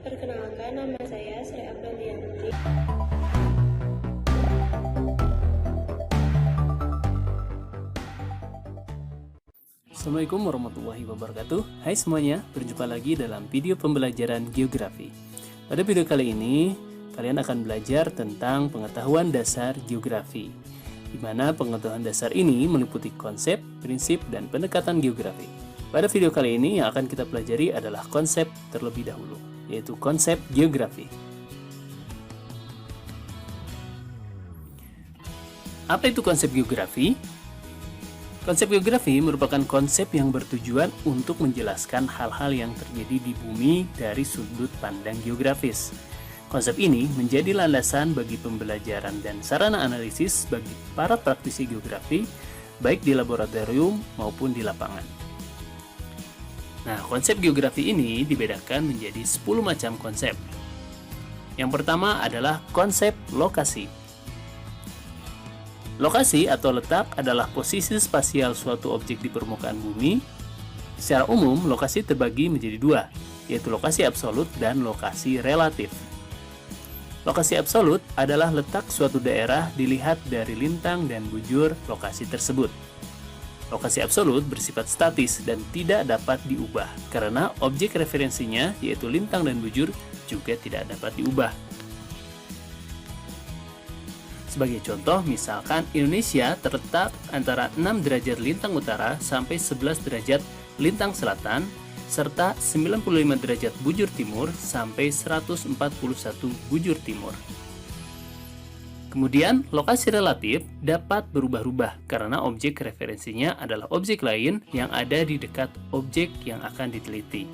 Perkenalkan, nama saya Sri Aprilianti. Assalamualaikum warahmatullahi wabarakatuh. Hai semuanya, berjumpa lagi dalam video pembelajaran geografi. Pada video kali ini, kalian akan belajar tentang pengetahuan dasar geografi, di mana pengetahuan dasar ini meliputi konsep, prinsip, dan pendekatan geografi. Pada video kali ini yang akan kita pelajari adalah konsep terlebih dahulu, yaitu konsep geografi. Apa itu konsep geografi? Konsep geografi merupakan konsep yang bertujuan untuk menjelaskan hal-hal yang terjadi di bumi dari sudut pandang geografis. Konsep ini menjadi landasan bagi pembelajaran dan sarana analisis bagi para praktisi geografi, baik di laboratorium maupun di lapangan. Nah, konsep geografi ini dibedakan menjadi 10 macam konsep. Yang pertama adalah konsep lokasi. Lokasi atau letak adalah posisi spasial suatu objek di permukaan bumi. Secara umum, lokasi terbagi menjadi dua, yaitu lokasi absolut dan lokasi relatif. Lokasi absolut adalah letak suatu daerah dilihat dari lintang dan bujur lokasi tersebut. Lokasi absolut bersifat statis dan tidak dapat diubah, karena objek referensinya, yaitu lintang dan bujur, juga tidak dapat diubah. Sebagai contoh, misalkan Indonesia terletak antara 6 derajat lintang utara sampai 11 derajat lintang selatan, serta 95 derajat bujur timur sampai 141 bujur timur. Kemudian, lokasi relatif dapat berubah-ubah karena objek referensinya adalah objek lain yang ada di dekat objek yang akan diteliti.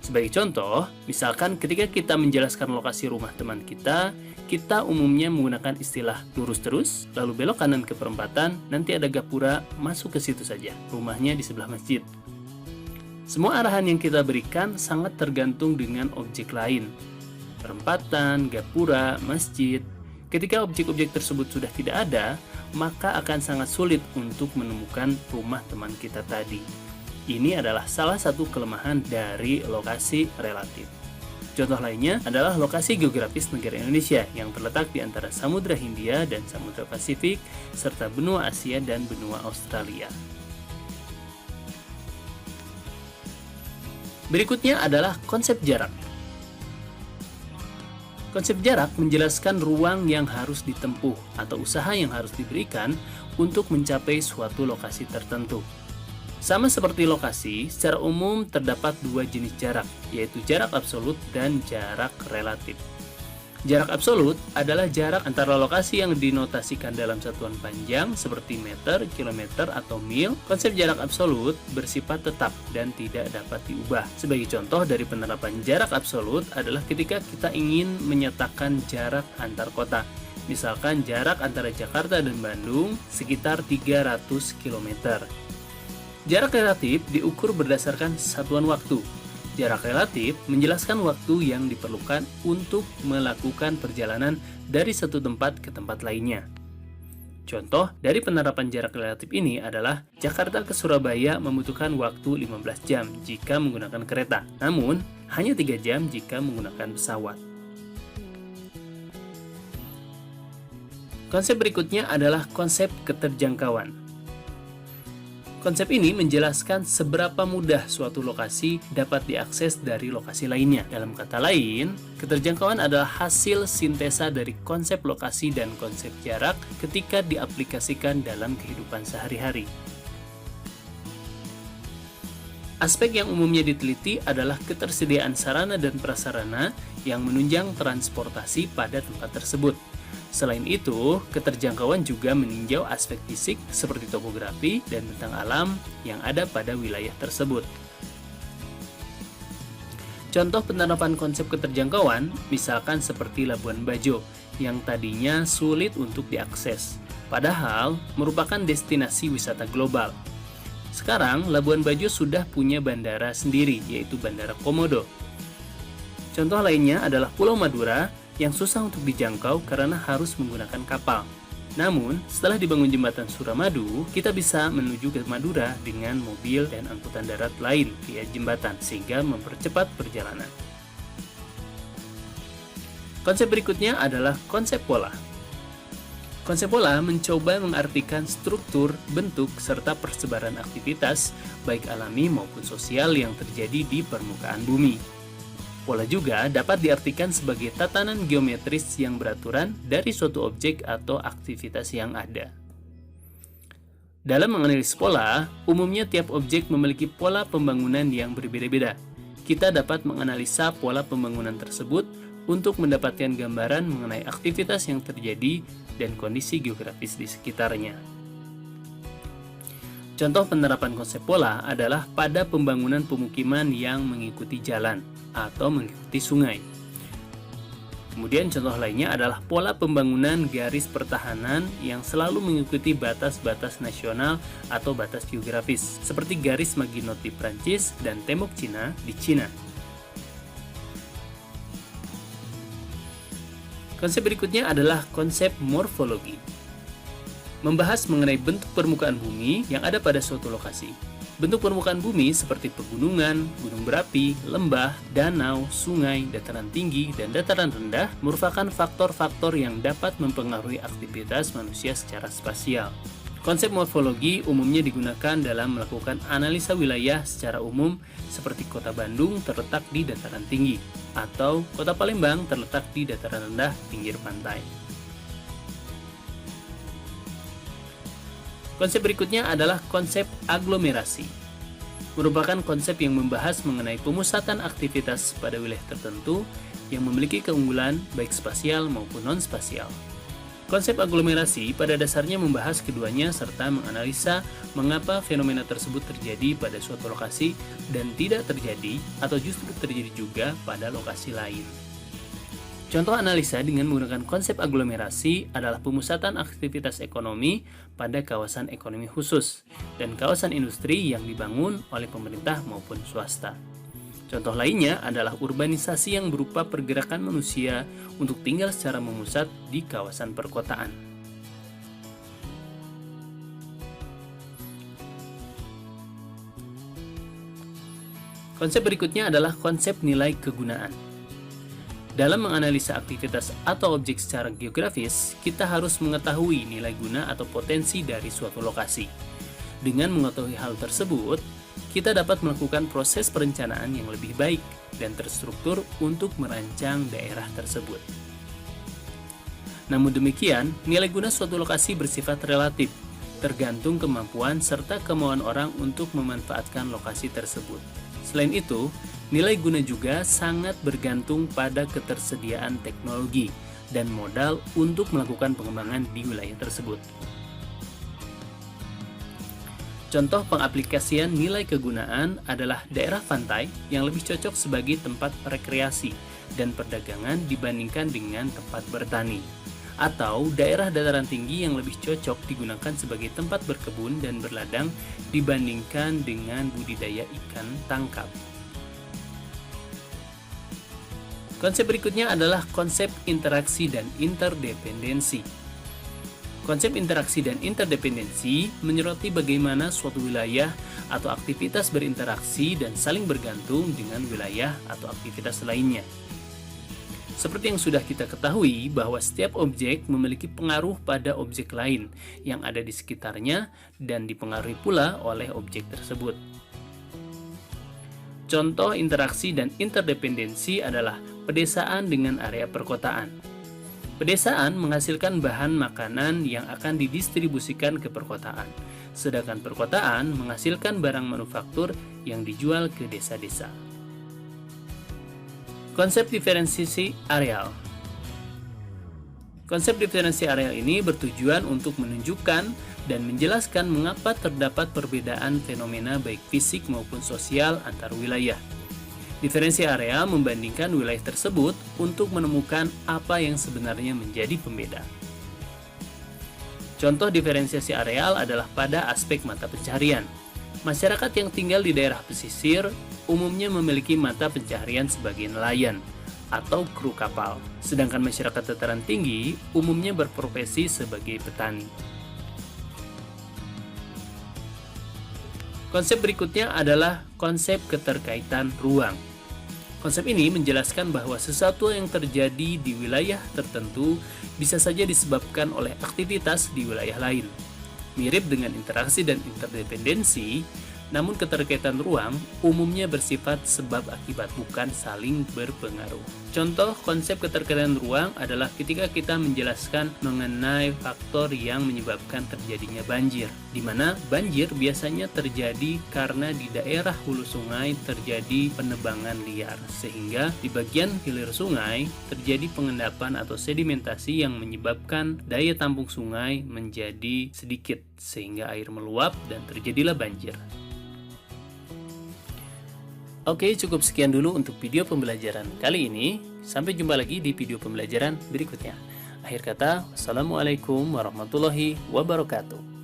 Sebagai contoh, misalkan ketika kita menjelaskan lokasi rumah teman kita umumnya menggunakan istilah lurus terus, lalu belok kanan ke perempatan, nanti ada gapura, masuk ke situ saja. Rumahnya di sebelah masjid. Semua arahan yang kita berikan sangat tergantung dengan objek lain. Perempatan, gapura, masjid. Ketika objek-objek tersebut sudah tidak ada, maka akan sangat sulit untuk menemukan rumah teman kita tadi. Ini adalah salah satu kelemahan dari lokasi relatif. Contoh lainnya adalah lokasi geografis negara Indonesia yang terletak di antara Samudra Hindia dan Samudra Pasifik, serta benua Asia dan benua Australia. Berikutnya adalah konsep jarak. Konsep jarak menjelaskan ruang yang harus ditempuh atau usaha yang harus diberikan untuk mencapai suatu lokasi tertentu. Sama seperti lokasi, secara umum terdapat dua jenis jarak, yaitu jarak absolut dan jarak relatif. Jarak absolut adalah jarak antara lokasi yang dinotasikan dalam satuan panjang seperti meter, kilometer, atau mil. Konsep jarak absolut bersifat tetap dan tidak dapat diubah. Sebagai contoh dari penerapan jarak absolut adalah ketika kita ingin menyatakan jarak antar kota. Misalkan jarak antara Jakarta dan Bandung sekitar 300 km. Jarak relatif diukur berdasarkan satuan waktu. Jarak relatif menjelaskan waktu yang diperlukan untuk melakukan perjalanan dari satu tempat ke tempat lainnya. Contoh dari penerapan jarak relatif ini adalah Jakarta ke Surabaya membutuhkan waktu 15 jam jika menggunakan kereta, namun hanya 3 jam jika menggunakan pesawat. Konsep berikutnya adalah konsep keterjangkauan. Konsep ini menjelaskan seberapa mudah suatu lokasi dapat diakses dari lokasi lainnya. Dalam kata lain, keterjangkauan adalah hasil sintesa dari konsep lokasi dan konsep jarak ketika diaplikasikan dalam kehidupan sehari-hari. Aspek yang umumnya diteliti adalah ketersediaan sarana dan prasarana yang menunjang transportasi pada tempat tersebut. Selain itu, keterjangkauan juga meninjau aspek fisik seperti topografi dan bentang alam yang ada pada wilayah tersebut. Contoh penerapan konsep keterjangkauan, misalkan seperti Labuan Bajo, yang tadinya sulit untuk diakses, padahal merupakan destinasi wisata global. Sekarang, Labuan Bajo sudah punya bandara sendiri, yaitu Bandara Komodo. Contoh lainnya adalah Pulau Madura, yang susah untuk dijangkau karena harus menggunakan kapal. Namun, setelah dibangun jembatan Suramadu, kita bisa menuju ke Madura dengan mobil dan angkutan darat lain via jembatan, sehingga mempercepat perjalanan. Konsep berikutnya adalah konsep pola. Konsep pola mencoba mengartikan struktur, bentuk, serta persebaran aktivitas, baik alami maupun sosial yang terjadi di permukaan bumi. Pola juga dapat diartikan sebagai tatanan geometris yang beraturan dari suatu objek atau aktivitas yang ada. Dalam menganalisis pola, umumnya tiap objek memiliki pola pembangunan yang berbeda-beda. Kita dapat menganalisa pola pembangunan tersebut untuk mendapatkan gambaran mengenai aktivitas yang terjadi dan kondisi geografis di sekitarnya. Contoh penerapan konsep pola adalah pada pembangunan pemukiman yang mengikuti jalan atau mengikuti sungai. Kemudian contoh lainnya adalah pola pembangunan garis pertahanan yang selalu mengikuti batas-batas nasional atau batas geografis, seperti garis Maginot di Prancis dan tembok Cina di Cina. Konsep berikutnya adalah konsep morfologi. Membahas mengenai bentuk permukaan bumi yang ada pada suatu lokasi. Bentuk permukaan bumi seperti pegunungan, gunung berapi, lembah, danau, sungai, dataran tinggi, dan dataran rendah merupakan faktor-faktor yang dapat mempengaruhi aktivitas manusia secara spasial. Konsep morfologi umumnya digunakan dalam melakukan analisa wilayah secara umum seperti kota Bandung terletak di dataran tinggi atau kota Palembang terletak di dataran rendah pinggir pantai. Konsep berikutnya adalah konsep aglomerasi. Merupakan konsep yang membahas mengenai pemusatan aktivitas pada wilayah tertentu yang memiliki keunggulan baik spasial maupun non-spasial. Konsep aglomerasi pada dasarnya membahas keduanya serta menganalisa mengapa fenomena tersebut terjadi pada suatu lokasi dan tidak terjadi atau justru terjadi juga pada lokasi lain. Contoh analisa dengan menggunakan konsep aglomerasi adalah pemusatan aktivitas ekonomi pada kawasan ekonomi khusus dan kawasan industri yang dibangun oleh pemerintah maupun swasta. Contoh lainnya adalah urbanisasi yang berupa pergerakan manusia untuk tinggal secara memusat di kawasan perkotaan. Konsep berikutnya adalah konsep nilai kegunaan. Dalam menganalisa aktivitas atau objek secara geografis, kita harus mengetahui nilai guna atau potensi dari suatu lokasi. Dengan mengetahui hal tersebut, kita dapat melakukan proses perencanaan yang lebih baik dan terstruktur untuk merancang daerah tersebut. Namun demikian, nilai guna suatu lokasi bersifat relatif, tergantung kemampuan serta kemauan orang untuk memanfaatkan lokasi tersebut. Selain itu, nilai guna juga sangat bergantung pada ketersediaan teknologi dan modal untuk melakukan pengembangan di wilayah tersebut. Contoh pengaplikasian nilai kegunaan adalah daerah pantai yang lebih cocok sebagai tempat rekreasi dan perdagangan dibandingkan dengan tempat bertani, atau daerah dataran tinggi yang lebih cocok digunakan sebagai tempat berkebun dan berladang dibandingkan dengan budidaya ikan tangkap. Konsep berikutnya adalah konsep interaksi dan interdependensi. Konsep interaksi dan interdependensi menyoroti bagaimana suatu wilayah atau aktivitas berinteraksi dan saling bergantung dengan wilayah atau aktivitas lainnya. Seperti yang sudah kita ketahui bahwa setiap objek memiliki pengaruh pada objek lain yang ada di sekitarnya dan dipengaruhi pula oleh objek tersebut. Contoh interaksi dan interdependensi adalah pedesaan dengan area perkotaan. Pedesaan menghasilkan bahan makanan yang akan didistribusikan ke perkotaan, sedangkan perkotaan menghasilkan barang manufaktur yang dijual ke desa-desa. Konsep diferensiasi areal. Konsep diferensiasi areal ini bertujuan untuk menunjukkan dan menjelaskan mengapa terdapat perbedaan fenomena baik fisik maupun sosial antar wilayah. Diferensiasi area membandingkan wilayah tersebut untuk menemukan apa yang sebenarnya menjadi pembeda. Contoh diferensiasi areal adalah pada aspek mata pencaharian. Masyarakat yang tinggal di daerah pesisir umumnya memiliki mata pencaharian sebagai nelayan, atau kru kapal. Sedangkan masyarakat dataran tinggi umumnya berprofesi sebagai petani. Konsep berikutnya adalah konsep keterkaitan ruang. Konsep ini menjelaskan bahwa sesuatu yang terjadi di wilayah tertentu bisa saja disebabkan oleh aktivitas di wilayah lain. Mirip dengan interaksi dan interdependensi, namun keterkaitan ruang umumnya bersifat sebab akibat, bukan saling berpengaruh. Contoh konsep keterkaitan ruang adalah ketika kita menjelaskan mengenai faktor yang menyebabkan terjadinya banjir, di mana banjir biasanya terjadi karena di daerah hulu sungai terjadi penebangan liar, sehingga di bagian hilir sungai terjadi pengendapan atau sedimentasi yang menyebabkan daya tampung sungai menjadi sedikit, sehingga air meluap dan terjadilah banjir. Oke, cukup sekian dulu untuk video pembelajaran kali ini. Sampai jumpa lagi di video pembelajaran berikutnya. Akhir kata, wassalamualaikum warahmatullahi wabarakatuh.